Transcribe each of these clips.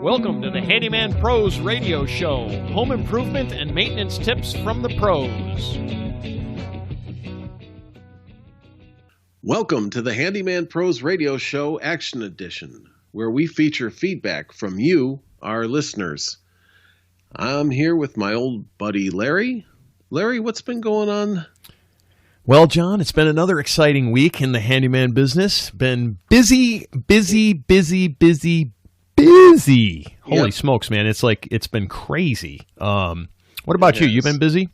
Welcome to the Handyman Pros Radio Show. Home improvement and maintenance tips from the pros. Welcome to the Handyman Pros Radio Show Action Edition, where we feature feedback from you, our listeners. I'm here with my old buddy Larry. Larry, what's been going on? Well, John, it's been another exciting week in the handyman business. Been busy. Holy smokes, man. It's been crazy. What about you? You've been busy?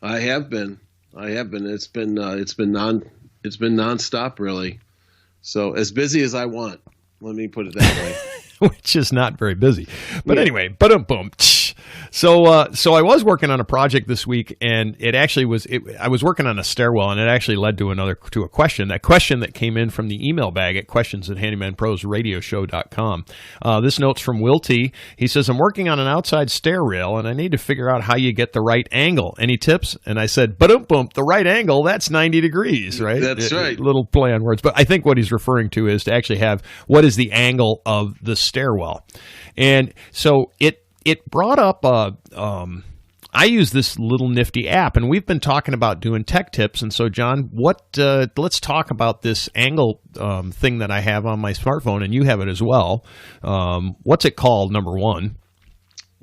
I have been. It's been nonstop, really. So as busy as I want. Let me put it that way. Which is not very busy. But anyway, boom. So I was working on a project this week, and it actually was. I was working on a stairwell, and it actually led to a question. That question that came in from the email bag at questions@handymanprosradioshow.com. This note's from Will T. He says, "I'm working on an outside stair rail, and I need to figure out how you get the right angle. Any tips?" And I said, boom, the right angle. That's 90 degrees, right? That's right. Little play on words, but I think what he's referring to is to actually have what is the angle of the stairwell, and so it brought up I use this little nifty app, and we've been talking about doing tech tips. And so, John, let's talk about this angle thing that I have on my smartphone, and you have it as well. What's it called, number one?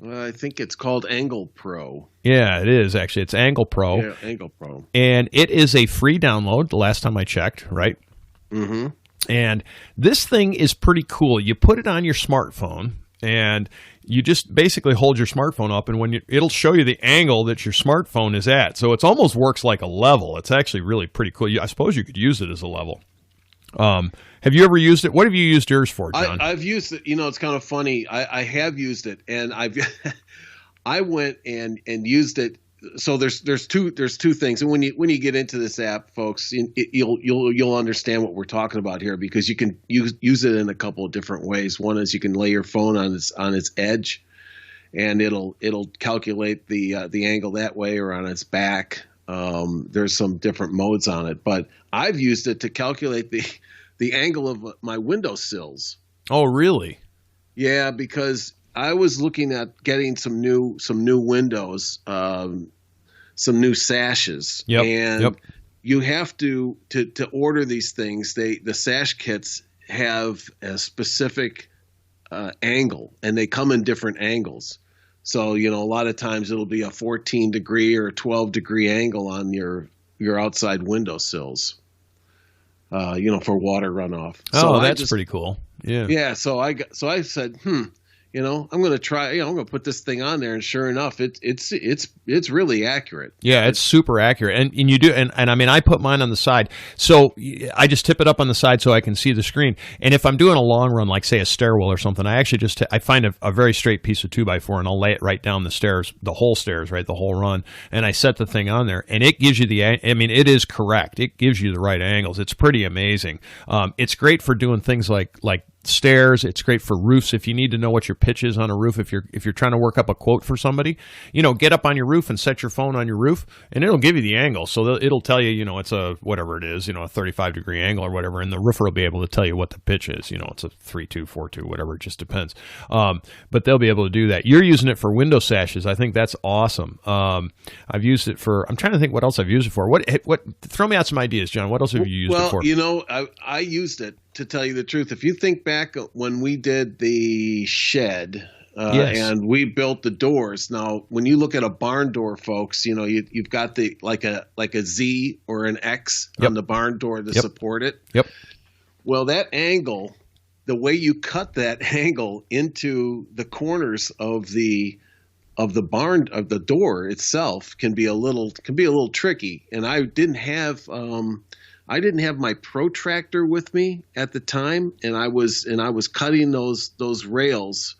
I think it's called Angle Pro. Yeah, it is, actually. It's Angle Pro. Yeah, Angle Pro. And it is a free download, the last time I checked, right? Mm-hmm. And this thing is pretty cool. You put it on your smartphone, and you just basically hold your smartphone up, and it'll show you the angle that your smartphone is at. So it almost works like a level. It's actually really pretty cool. I suppose you could use it as a level. Have you ever used it? What have you used yours for, John? I've used it. It's kind of funny. I have used it, and I went and used it. So there's two things, and when you get into this app, folks, you'll understand what we're talking about here, because you can use it in a couple of different ways. One is you can lay your phone on its edge, and it'll calculate the angle that way, or on its back. There's some different modes on it, but I've used it to calculate the angle of my windowsills. Oh, really? Yeah, because I was looking at getting some new windows, some new sashes, and you have to order these things. The sash kits have a specific angle, and they come in different angles. So a lot of times it'll be a 14 degree or a 12 degree angle on your outside windowsills, for water runoff. So that's pretty cool. Yeah. Yeah. So I said, I'm going to try. I'm going to put this thing on there, and sure enough, it's really accurate. Yeah, it's super accurate, and you do, and I mean, I put mine on the side, so I just tip it up on the side so I can see the screen. And if I'm doing a long run, like say a stairwell or something, I actually I find a very straight piece of 2x4, and I'll lay it right down the stairs, the whole run, and I set the thing on there, and it gives you it is correct. It gives you the right angles. It's pretty amazing. It's great for doing things like stairs. It's great for roofs. If you need to know what your pitch is on a roof, if you're trying to work up a quote for somebody, get up on your roof and set your phone on your roof, and it'll give you the angle. So it'll tell you, it's a whatever it is, a 35 degree angle or whatever, and the roofer will be able to tell you what the pitch is. It's a 3-2, 4-2, whatever. It just depends. But they'll be able to do that. You're using it for window sashes. I think that's awesome. I've used it for. I'm trying to think what else I've used it for. What? Throw me out some ideas, John. What else have you used it for? I used it, to tell you the truth. If you think back when we did the shed, and we built the doors. Now, when you look at a barn door, folks, you've got the like a Z or an X on the barn door to support it. Yep. Well, that angle, the way you cut that angle into the corners of the barn, of the door itself, can be a little tricky. And I didn't have my protractor with me at the time, and I was cutting those rails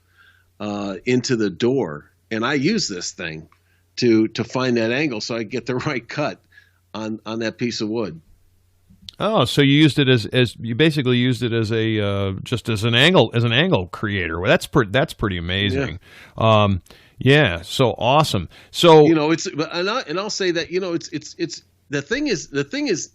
into the door, and I use this thing to find that angle so I get the right cut on that piece of wood. Oh, so you used it as you basically used it as a just as an angle creator. Well, that's pretty amazing. Yeah. So awesome. So it's and I'll say that it's the thing is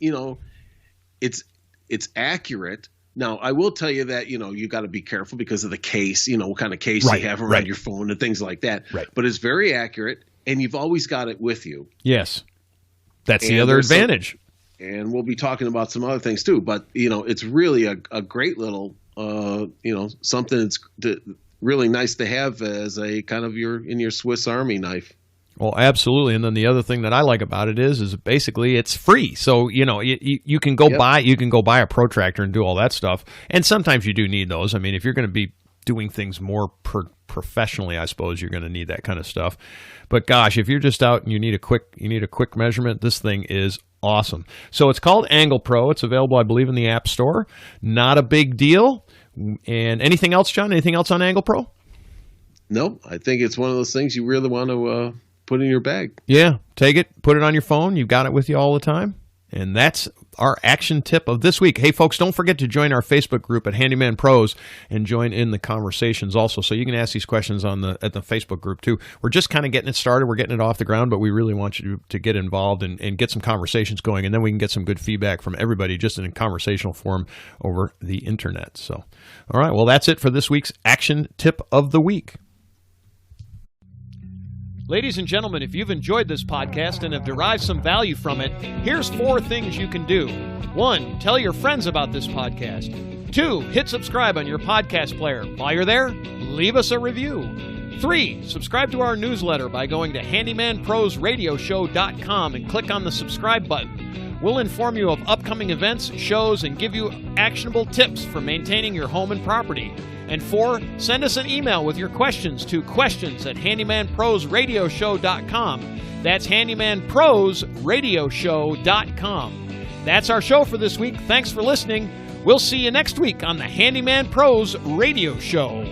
it's accurate, Now, I will tell you that, you got to be careful because of the case, what kind of case Right, you have around right. your phone and things like that. Right. But it's very accurate, and you've always got it with you. Yes. That's the And other there's advantage. And we'll be talking about some other things too. But, it's really a great little, something that's really nice to have as a kind of in your Swiss Army knife. Well, absolutely. And then the other thing that I like about it is basically it's free. So, you can go buy a protractor and do all that stuff. And sometimes you do need those. I mean, if you're going to be doing things more professionally, I suppose you're going to need that kind of stuff. But gosh, if you're just out and you need a quick measurement, this thing is awesome. So it's called Angle Pro. It's available, I believe, in the App Store. Not a big deal. And anything else, John? Anything else on Angle Pro? No, I think it's one of those things you really want to put in your bag. Yeah, take it, put it on your phone. You've got it with you all the time. And that's our action tip of this week. Hey, folks, don't forget to join our Facebook group at Handyman Pros and join in the conversations also. So you can ask these questions at the Facebook group too. We're just kind of getting it started. We're getting it off the ground, but we really want you to get involved and get some conversations going. And then we can get some good feedback from everybody just in a conversational form over the internet. So, all right, well, that's it for this week's action tip of the week. Ladies and gentlemen, if you've enjoyed this podcast and have derived some value from it, here's 4 things you can do. 1, tell your friends about this podcast. 2, hit subscribe on your podcast player. While you're there, leave us a review. 3, subscribe to our newsletter by going to handymanprosradioshow.com and click on the subscribe button. We'll inform you of upcoming events, shows, and give you actionable tips for maintaining your home and property. And 4, send us an email with your questions to questions@handymanprosradioshow.com. That's handymanprosradioshow.com. That's our show for this week. Thanks for listening. We'll see you next week on the Handyman Pros Radio Show.